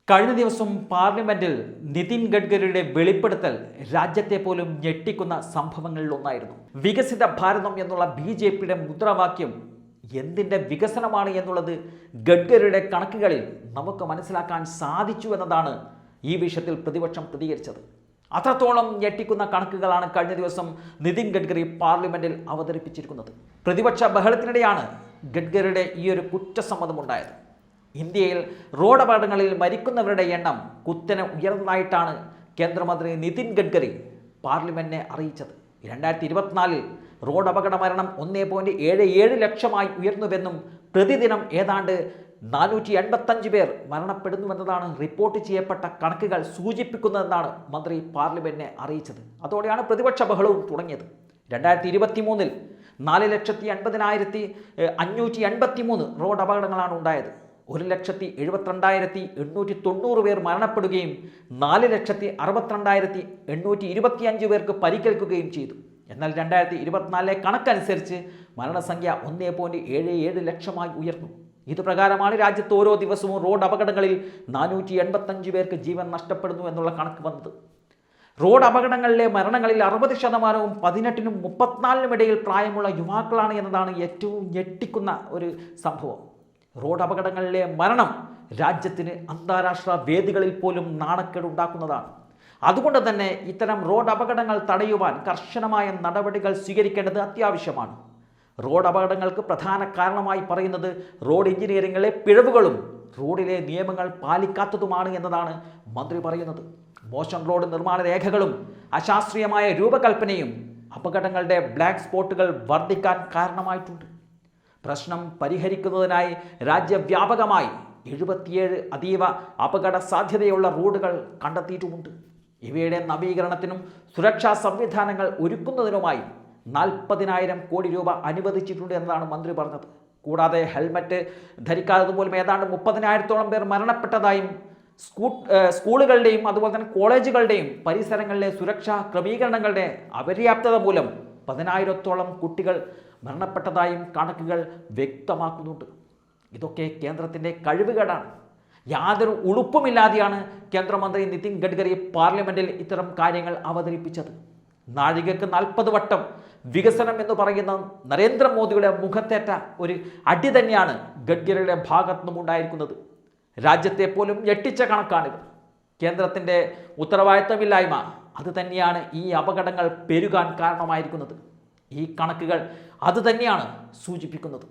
കഴിഞ്ഞ ദിവസം പാർലമെന്റിൽ നിതിൻ ഗഡ്കരിയുടെ വെളിപ്പെടുത്തൽ രാജ്യത്തെ പോലും ഞെട്ടിക്കുന്ന സംഭവങ്ങളിലൊന്നായിരുന്നു. വികസിത ഭാരതം എന്നുള്ള BJPയുടെ മുദ്രാവാക്യം എന്തിൻ്റെ വികസനമാണ് എന്നുള്ളത് ഗഡ്കരിയുടെ കണക്കുകളിൽ നമുക്ക് മനസ്സിലാക്കാൻ സാധിച്ചു എന്നതാണ് ഈ വിഷയത്തിൽ പ്രതിപക്ഷം പ്രതികരിച്ചത്. അത്രത്തോളം ഞെട്ടിക്കുന്ന കണക്കുകളാണ് കഴിഞ്ഞ ദിവസം നിതിൻ ഗഡ്കരി പാർലമെന്റിൽ അവതരിപ്പിച്ചിരിക്കുന്നത്. പ്രതിപക്ഷ ബഹളത്തിനിടെയാണ് ഗഡ്കരിയുടെ ഈ ഒരു കുറ്റസമ്മതമുണ്ടായത്. ഇന്ത്യയിൽ റോഡ് അപകടങ്ങളിൽ മരിക്കുന്നവരുടെ എണ്ണം കുത്തനെ ഉയർന്നതായിട്ടാണ് കേന്ദ്രമന്ത്രി നിതിൻ ഗഡ്കരി പാർലമെന്റിനെ അറിയിച്ചത്. 2024 റോഡ് അപകട മരണം 1.77 ലക്ഷമായി ഉയർന്നുവെന്നും പ്രതിദിനം ഏതാണ്ട് 485 പേർ മരണപ്പെടുന്നുവെന്നതാണ് റിപ്പോർട്ട് ചെയ്യപ്പെട്ട കണക്കുകൾ സൂചിപ്പിക്കുന്നതെന്നാണ് മന്ത്രി പാർലമെന്റിനെ അറിയിച്ചത്. അതോടെയാണ് പ്രതിപക്ഷ ബഹളവും തുടങ്ങിയത്. 2023 4,80,583 റോഡ് അപകടങ്ങളാണ് ഉണ്ടായത്. 1,72,890 പേർ മരണപ്പെടുകയും 4,62,825 പേർക്ക് പരിക്കേൽക്കുകയും ചെയ്തു. എന്നാൽ 2024 കണക്കനുസരിച്ച് മരണസംഖ്യ 1.77 ലക്ഷമായി ഉയർന്നു. ഇതുപ്രകാരമാണ് രാജ്യത്ത് ഓരോ ദിവസവും റോഡ് അപകടങ്ങളിൽ 485 പേർക്ക് ജീവൻ നഷ്ടപ്പെടുന്നു എന്നുള്ള കണക്ക് വന്നത്. റോഡ് അപകടങ്ങളിലെ മരണങ്ങളിൽ 60% 18-നും 34-നും ഇടയിൽ പ്രായമുള്ള യുവാക്കളാണ് എന്നതാണ് ഏറ്റവും ഞെട്ടിക്കുന്ന ഒരു സംഭവം. റോഡ് അപകടങ്ങളിലെ മരണം രാജ്യത്തിന് അന്താരാഷ്ട്ര വേദികളിൽ പോലും നാണക്കേടുണ്ടാക്കുന്നതാണ്. അതുകൊണ്ട് തന്നെ ഇത്തരം റോഡ് അപകടങ്ങൾ തടയുവാൻ കർശനമായ നടപടികൾ സ്വീകരിക്കേണ്ടത് അത്യാവശ്യമാണ്. റോഡ് അപകടങ്ങൾക്ക് പ്രധാന കാരണമായി പറയുന്നത് റോഡ് എഞ്ചിനീയറിംഗിലെ പിഴവുകളും റോഡിലെ നിയമങ്ങൾ പാലിക്കാത്തതുമാണ് എന്നതാണ് മന്ത്രി പറയുന്നത്. മോശം റോഡ് നിർമ്മാണ രേഖകളും അശാസ്ത്രീയമായ രൂപകൽപ്പനയും അപകടങ്ങളുടെ ബ്ലാക്ക് സ്പോട്ടുകൾ വർദ്ധിക്കാൻ കാരണമായിട്ടുണ്ട്. പ്രശ്നം പരിഹരിക്കുന്നതിനായി രാജ്യവ്യാപകമായി 77 അതീവ അപകട സാധ്യതയുള്ള റോഡുകൾ കണ്ടെത്തിയിട്ടുമുണ്ട്. ഇവയുടെ നവീകരണത്തിനും സുരക്ഷാ സംവിധാനങ്ങൾ ഒരുക്കുന്നതിനുമായി 40,000 കോടി രൂപ അനുവദിച്ചിട്ടുണ്ട് എന്നതാണ് മന്ത്രി പറഞ്ഞത്. കൂടാതെ ഹെൽമറ്റ് ധരിക്കാത്തതുപോലും ഏതാണ്ട് 30,000-ഓളം പേർ മരണപ്പെട്ടതായും സ്കൂളുകളുടെയും അതുപോലെ തന്നെ കോളേജുകളുടെയും പരിസരങ്ങളിലെ സുരക്ഷാ ക്രമീകരണങ്ങളുടെ അപര്യാപ്തത മൂലം 10,000-ഓളം കുട്ടികൾ മരണപ്പെട്ടതായും കണക്കുകൾ വ്യക്തമാക്കുന്നുണ്ട്. ഇതൊക്കെ കേന്ദ്രത്തിൻ്റെ കഴിവുകേടാണ്. യാതൊരു ഉളുപ്പുമില്ലാതെയാണ് കേന്ദ്രമന്ത്രി നിതിൻ ഗഡ്കരി പാർലമെന്റിൽ ഇത്തരം കാര്യങ്ങൾ അവതരിപ്പിച്ചത്. നാഴികക്ക് 40 വട്ടം വികസനം എന്ന് പറയുന്ന നരേന്ദ്രമോദിയുടെ മുഖത്തേറ്റ ഒരു അടി തന്നെയാണ് ഗഡ്കരിയുടെ ഭാഗത്തു നിന്നും ഉണ്ടായിരിക്കുന്നത്. രാജ്യത്തെ പോലും ഞെട്ടിച്ച കണക്കാണിത്. കേന്ദ്രത്തിൻ്റെ ഉത്തരവാദിത്തമില്ലായ്മ അത് തന്നെയാണ് ഈ അപകടങ്ങൾ പെരുകാൻ കാരണമായിരിക്കുന്നത്. ഈ കണക്കുകൾ അത് തന്നെയാണ് സൂചിപ്പിക്കുന്നത്.